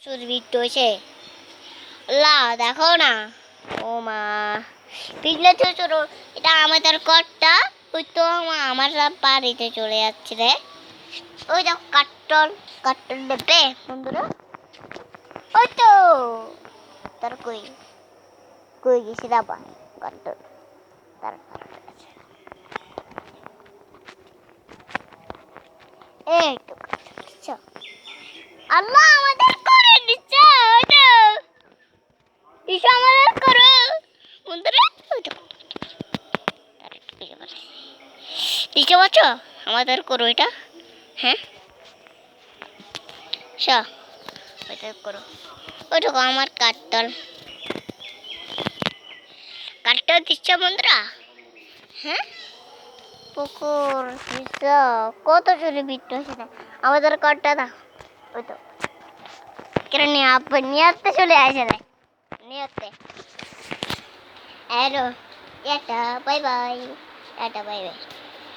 চুরি বিট হয়েছে। লা দেখো না, ও মা পিছনে ছোট, এটা আমাদের ঘরটা। ওই তো আমার বাড়িতে চলে যাচ্ছে রে। ওই দেখো কাটল কাটল দেবে বন্ধুরা, ওই তো তার কই কই গেছি দাবা কাটল তার এই তো কাটল। আল্লাহ আমাদের করে দিচ্ছে, ওই তো দিশা আমাদের করো বন্ধুরা, ওই তো দিশা বাচ্চা আমাদের করো এটা। হ্যাঁ ওইটা করো, ওইটা আমার কাটল কাটল দিচ্ছে বন্ধুরা। হ্যাঁ পুকুর দিচ্ছ, কত চুরি বিট্টু সেটা আমাদের কাটটা দাও। ওই তো কেন নিয়ে চলে আসে না নিয়ে hello, tata bye bye, tata bye bye.